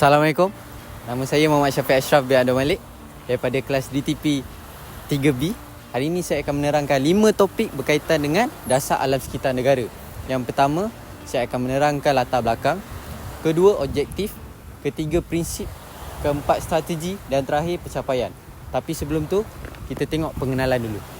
Assalamualaikum. Nama saya Muhammad Syafiq Ashraf bin Abdul Malik daripada kelas DTP 3B. Hari ini saya akan menerangkan 5 topik berkaitan dengan dasar alam sekitar negara. Yang pertama, saya akan menerangkan latar belakang. Kedua, objektif. Ketiga, prinsip. Keempat, strategi. Dan terakhir, pencapaian. Tapi sebelum tu, kita tengok pengenalan dulu.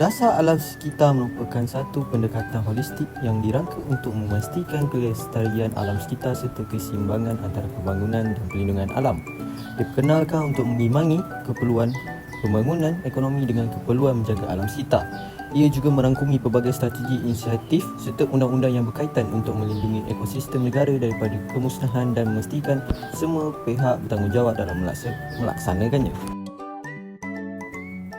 Dasar alam sekitar merupakan satu pendekatan holistik yang dirangka untuk memastikan kelestarian alam sekitar serta keseimbangan antara pembangunan dan perlindungan alam. Diperkenalkan untuk mengimbangi keperluan pembangunan ekonomi dengan keperluan menjaga alam sekitar. Ia juga merangkumi pelbagai strategi inisiatif serta undang-undang yang berkaitan untuk melindungi ekosistem negara daripada kemusnahan dan memastikan semua pihak bertanggungjawab dalam melaksanakannya.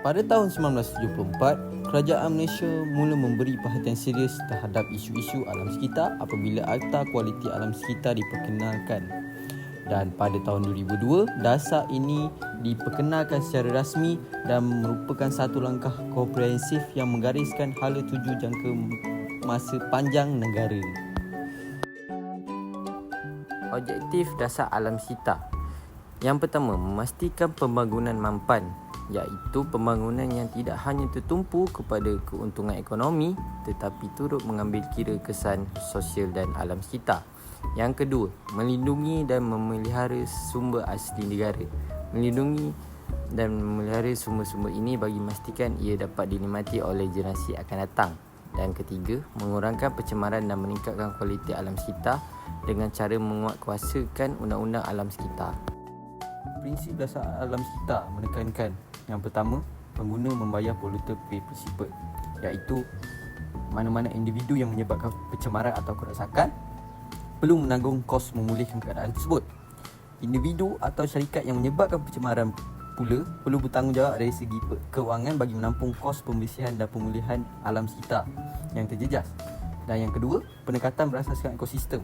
Pada tahun 1974, Kerajaan Malaysia mula memberi perhatian serius terhadap isu-isu alam sekitar apabila Akta Kualiti Alam Sekitar diperkenalkan. Dan pada tahun 2002, dasar ini diperkenalkan secara rasmi dan merupakan satu langkah komprehensif yang menggariskan hala tuju jangka masa panjang negara. Objektif dasar alam sekitar. Yang pertama, memastikan pembangunan mampan, iaitu pembangunan yang tidak hanya tertumpu kepada keuntungan ekonomi tetapi turut mengambil kira kesan sosial dan alam sekitar. Yang kedua, melindungi dan memelihara sumber asli negara. Melindungi dan memelihara sumber-sumber ini bagi memastikan ia dapat dinikmati oleh generasi akan datang. Dan ketiga, mengurangkan pencemaran dan meningkatkan kualiti alam sekitar dengan cara menguatkuasakan undang-undang alam sekitar. Prinsip dasar alam sekitar menekankan yang pertama, pengguna membayar polluter pay principle, iaitu mana-mana individu yang menyebabkan pencemaran atau kerosakan perlu menanggung kos memulihkan keadaan tersebut. Individu atau syarikat yang menyebabkan pencemaran pula perlu bertanggungjawab dari segi kewangan bagi menampung kos pembersihan dan pemulihan alam sekitar yang terjejas. Dan yang kedua, pendekatan berasaskan ekosistem.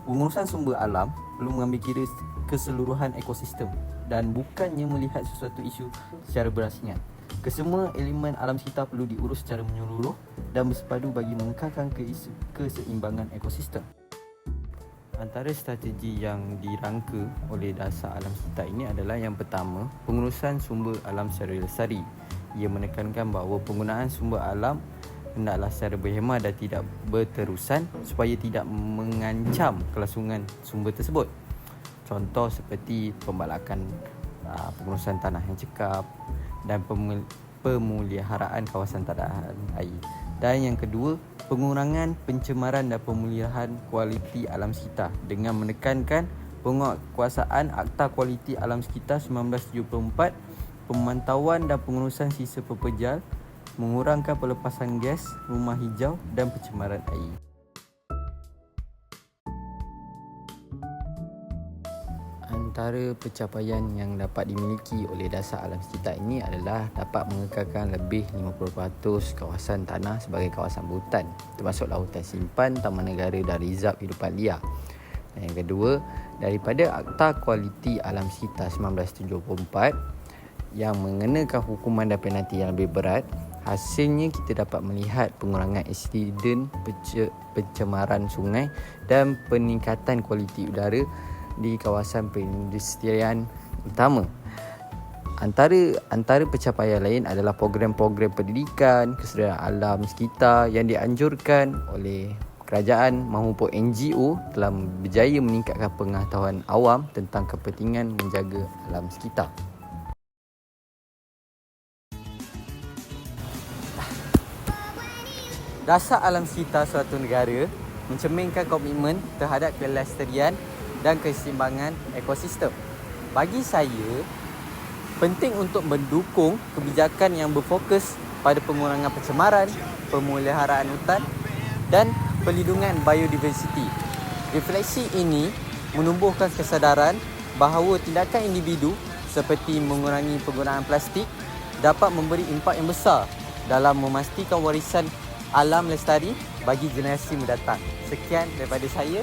Pengurusan sumber alam perlu mengambil kira keseluruhan ekosistem dan bukannya melihat sesuatu isu secara berasingan. Kesemua elemen alam sekitar perlu diurus secara menyeluruh dan bersepadu bagi mengekalkan keseimbangan ekosistem. Antara strategi yang dirangka oleh dasar alam sekitar ini adalah yang pertama, pengurusan sumber alam secara lestari. Ia menekankan bahawa penggunaan sumber alam hendaklah secara berhemah dan tidak berterusan supaya tidak mengancam kelangsungan sumber tersebut. Contoh seperti pembalakan pengurusan tanah yang cekap dan pemeliharaan kawasan tahan air. Dan yang kedua, pengurangan pencemaran dan pemulihan kualiti alam sekitar dengan menekankan penguatkuasaan Akta Kualiti Alam Sekitar 1974, pemantauan dan pengurusan sisa pepejal, mengurangkan pelepasan gas rumah hijau dan pencemaran air. Antara pencapaian yang dapat dimiliki oleh dasar alam sekitar ini adalah dapat mengekalkan lebih 50% kawasan tanah sebagai kawasan berhutan, termasuk lautan simpan, taman negara dan reserve hidupan liar. Dan yang kedua, daripada Akta Kualiti Alam Sekitar 1974 yang mengenakan hukuman dan penalti yang lebih berat, hasilnya kita dapat melihat pengurangan insiden pencemaran sungai dan peningkatan kualiti udara di kawasan perindustrian utama. Antara pencapaian lain adalah program-program pendidikan, kesedaran alam sekitar yang dianjurkan oleh kerajaan maupun NGO telah berjaya meningkatkan pengetahuan awam tentang kepentingan menjaga alam sekitar. Dasar alam sekitar suatu negara mencerminkan komitmen terhadap kelestarian dan keseimbangan ekosistem. Bagi saya, penting untuk mendukung kebijakan yang berfokus pada pengurangan pencemaran, pemeliharaan hutan dan perlindungan biodiversiti. Refleksi ini menumbuhkan kesedaran bahawa tindakan individu seperti mengurangi penggunaan plastik dapat memberi impak yang besar dalam memastikan warisan alam lestari bagi generasi mendatang. Sekian daripada saya.